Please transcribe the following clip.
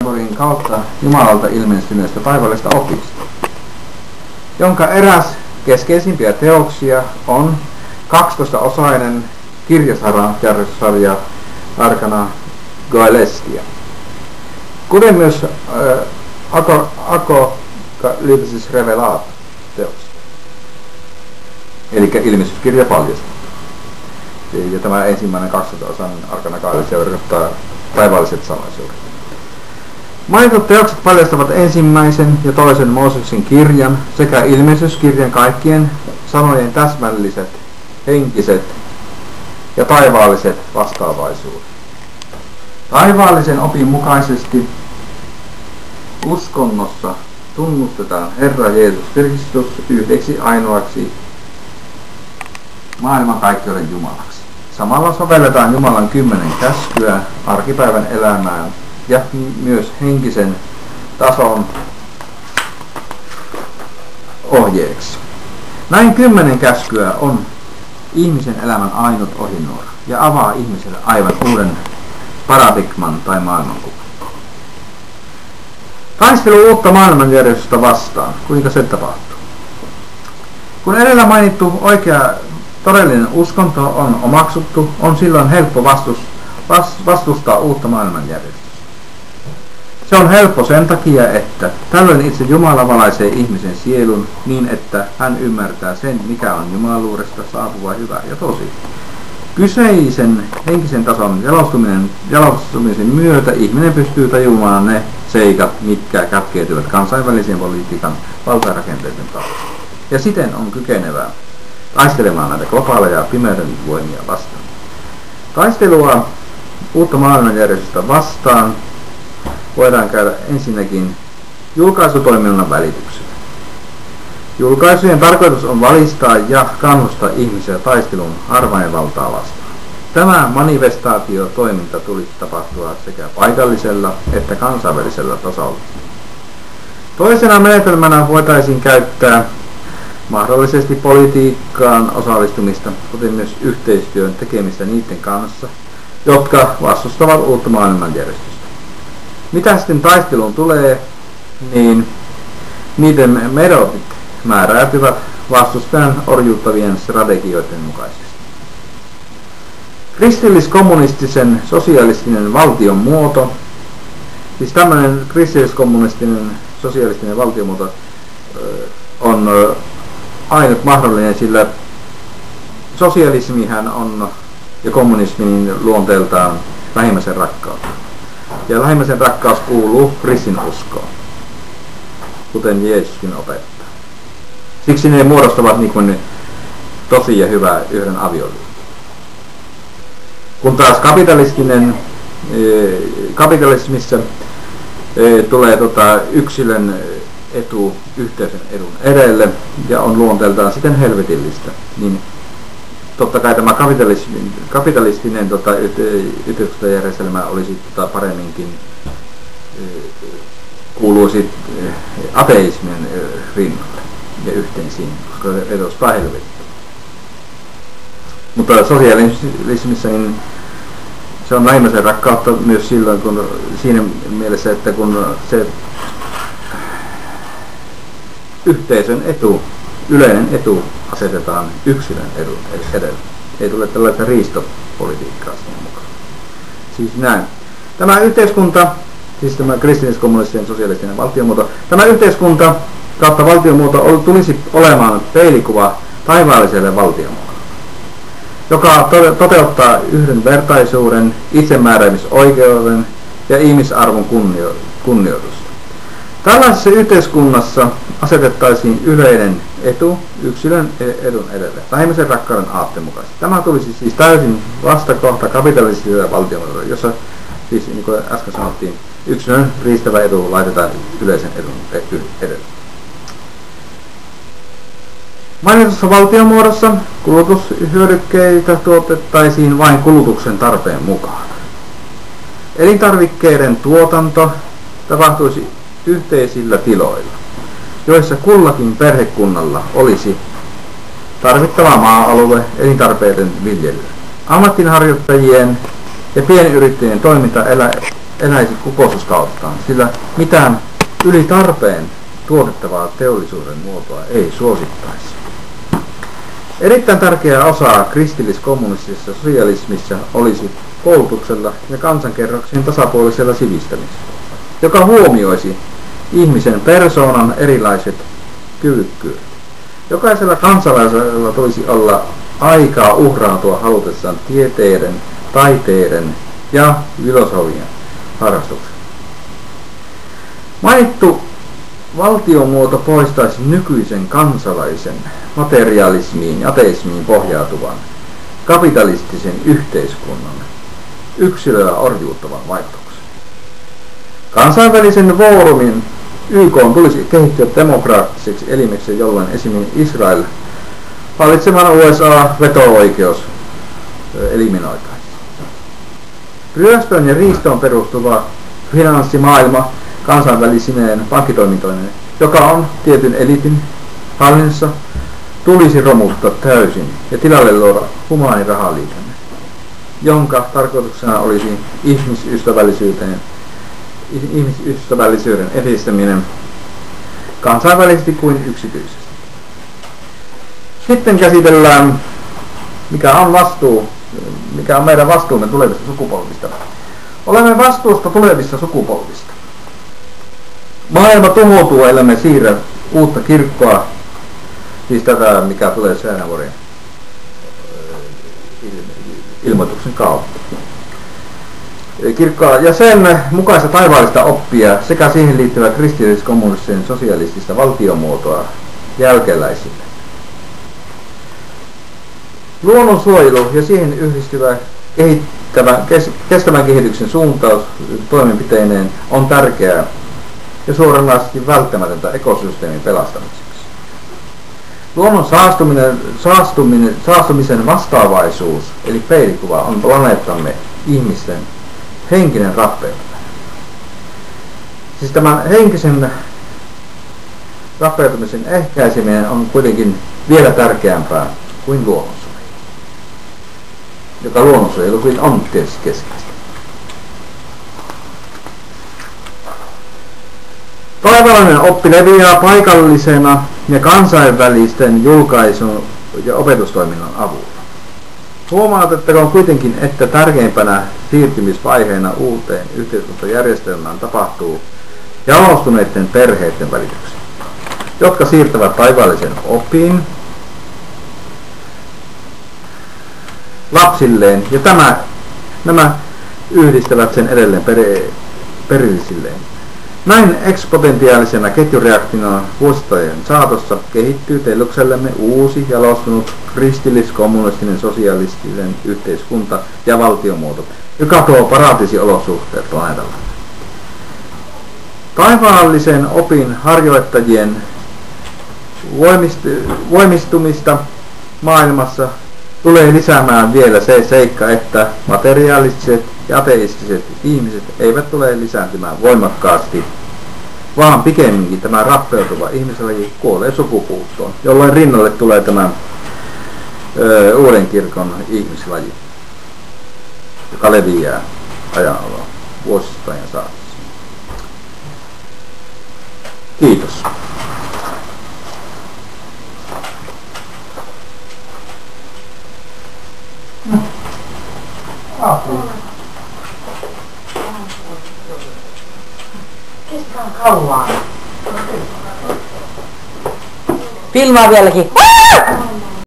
evankeliumin kautta Jumalalta ilmestyneestä taivallisesta opista, jonka eräs keskeisimpiä teoksia on 12-osainen kirjasarja Arcana Coelestia, kuten myös Apocalypsis Revelata teoksia, eli ilmestyskirja paljastaa. Ja tämä ensimmäinen 12-osainen Arcana Coelestia tarkoittaa taivaalliset salaisuudet. Mainitut teokset paljastavat ensimmäisen ja toisen Mooseksen kirjan sekä ilmestyskirjan kaikkien sanojen täsmälliset, henkiset ja taivaalliset vastaavaisuudet. Taivaallisen opin mukaisesti uskonnossa tunnustetaan Herra Jeesus Kristus yhdeksi ainoaksi maailmankaikkeuden Jumalaksi. Samalla sovelletaan Jumalan 10 käskyä arkipäivän elämään ja myös henkisen tason ohjeeksi. Näin 10 käskyä on ihmisen elämän ainut ohjenuora ja avaa ihmiselle aivan uuden paradigman tai maailmankuvan. Taistelu uutta maailmanjärjestystä vastaan. Kuinka se tapahtuu? Kun edellä mainittu oikea todellinen uskonto on omaksuttu, on silloin helppo vastustaa uutta maailmanjärjestystä. Se on helppo sen takia, että tällöin itse Jumala valaisee ihmisen sielun niin, että hän ymmärtää sen, mikä on jumaluudesta saapuva hyvä ja tosi. Kyseisen henkisen tason jalostumisen myötä ihminen pystyy tajumaan ne seikat, mitkä kätkeytyvät kansainvälisen politiikan valtarakenteiden taustalla. Ja siten on kykenevää taistelemaan näitä globaaleja pimeyden voimia vastaan. Taistelua uutta maailmanjärjestystä vastaan voidaan käydä ensinnäkin julkaisutoiminnan välityksellä. Julkaisujen tarkoitus on valistaa ja kannustaa ihmisiä taistelun harvainvaltaa vastaan. Tämä manifestaatiotoiminta tulisi tapahtua sekä paikallisella että kansainvälisellä tasolla. Toisena menetelmänä voitaisiin käyttää mahdollisesti politiikkaan osallistumista, kuten myös yhteistyön tekemistä niiden kanssa, jotka vastustavat uutta maailmanjärjestystä. Mitä sitten taisteluun tulee, niin niiden metodit määräytyvät vastustajan orjuuttavien strategioiden mukaisesti. Kristillis-kommunistisen sosialistinen valtion muoto, siis tämmöinen kristillis-kommunistinen sosialistinen valtiomuoto on ainut mahdollinen, sillä sosialismihän on ja kommunismin luonteeltaan lähimmäisen rakkautta. Ja lähimmäisen rakkaus kuuluu kristinuskoon, kuten Jeesuskin opettaa. Siksi ne muodostavat niin kuin tosi ja hyvä yhden avioliiton. Kun taas kapitalismissa tulee yksilön etu yhteisön edun edelle ja on luonteeltaan siten helvetillistä, niin totta kai tämä kapitalistinen yhteiskuntajärjestelmä olisi paremminkin kuuluisi ateismin rinnalle ja yhteen siinä, koska se edustaa helvettiä. Mutta sosialismissa niin se on lähimmäisen rakkautta myös silloin, kun siinä mielessä, että kun se yhteisön etu, yleinen etu asetetaan yksilön edun edellä. Ei tule tällaista riistopolitiikkaa siinä mukaan. Siis näin. Tämä yhteiskunta, siis tämä kristillis-kommunistinen sosialistinen valtiomuoto, tämä yhteiskunta kautta valtiomuoto tulisi olemaan peilikuva taivaalliselle valtiomuodolle, joka toteuttaa yhdenvertaisuuden, itsemääräämisoikeuden ja ihmisarvon kunnioitusta. Tällaisessa yhteiskunnassa asetettaisiin yleinen etu yksilön edun edelle, lähimmäisen rakkauden aatteen mukaisesti. Tämä tulisi siis täysin vastakohta kapitalistiselle valtiomuodolle, jossa siis niin kuin äsken sanottiin, yksilön riistävä etu laitetaan yleisen edun edelle. Mainitussa valtiomuodossa kulutushyödykkeitä tuotettaisiin vain kulutuksen tarpeen mukaan. Elintarvikkeiden tuotanto tapahtuisi yhteisillä tiloilla, joissa kullakin perhekunnalla olisi tarvittava maa-alue elintarpeiden viljelyyn. Ammattinharjoittajien ja pienyrittäjien toiminta eläisi kukoistuskauttaan, sillä mitään yli tarpeen tuotettavaa teollisuuden muotoa ei suosittaisi. Erittäin tärkeä osa kristillis-kommunistisessa sosialismissa olisi koulutuksella ja kansankerroksien tasapuolisella sivistämisellä, joka huomioisi ihmisen persoonan erilaiset kyvykkyydet. Jokaisella kansalaisella tulisi olla aikaa uhrautua halutessaan tieteiden, taiteiden ja filosofian harrastukseen. Mainittu valtiomuoto poistaisi nykyisen kansalaisen materialismiin ja ateismiin pohjautuvan kapitalistisen yhteiskunnan yksilöä orjuuttavan vaikutuksen. Kansainvälisen foorumin YK tulisi kehittyä demokraattiseksi elimeksi, jolloin esimerkiksi Israel hallitseman USA-veto-oikeus eliminoitaisiin. Ryöstöön ja riistoon perustuva finanssimaailma kansainvälisineen pankkitoimintoineen, joka on tietyn eliitin hallinnassa, tulisi romuttaa täysin ja tilalle luoda humaani rahaliikenne, jonka tarkoituksena olisi ihmisystävällisyyden edistäminen kansainvälisesti kuin yksityisesti. Sitten käsitellään, mikä on meidän vastuumme tulevista sukupolvista. Olemme vastuusta tulevista sukupolvista. Maailma tuhoutuu, ellei siirrä uutta kirkkoa, siis tätä, mikä tulee Säännävuoren ilmoituksen kautta. Kirkkoa ja sen mukaista taivaallista oppia sekä siihen liittyvää kristillis-kommunistisen sosialistista valtiomuotoa jälkeläisille. Luonnonsuojelu ja siihen yhdistyvä kestävän kehityksen suuntaus toimenpiteineen on tärkeää ja suoranaisesti välttämätöntä ekosysteemin pelastamiseksi. Luonnon saastumisen vastaavaisuus eli peilikuva on planeettamme ihmisten henkinen rappeutuminen. Siis tämän henkisen rappeutumisen ehkäiseminen on kuitenkin vielä tärkeämpää kuin luonnonsuojelu, joka luonnonsuojelukin on tietysti keskeistä. Taivaallinen oppi leviää paikallisena ja kansainvälisten julkaisun ja opetustoiminnan avulla. Huomautettakoon kuitenkin, että tärkeimpänä siirtymisvaiheena uuteen yhteiskuntajärjestelmään tapahtuu jalostuneiden perheiden välityksellä, jotka siirtävät taivaallisen opin lapsilleen, ja nämä yhdistävät sen edelleen perillisilleen. Näin eksponentiaalisena ketjureaktiona vuositojen saatossa kehittyy Telluksellemme uusi jalostunut kristillis-kommunistinen sosialistinen yhteiskunta ja valtiomuoto, joka tuo paratiisiolosuhteet planeetalle. Taivaallisen opin harjoittajien voimistumista maailmassa tulee lisäämään vielä se seikka, että materiaaliset ja ateistiset ihmiset eivät tule lisääntymään voimakkaasti, vaan pikemminkin tämä rappeutuva ihmislaji kuolee sukupuuttoon, jolloin rinnalle tulee tämä uuden kirkon ihmislaji, joka leviää ajanaloa vuosisatojen saatossa. Kiitos. Kestää kauan. Filmaa vieläkin.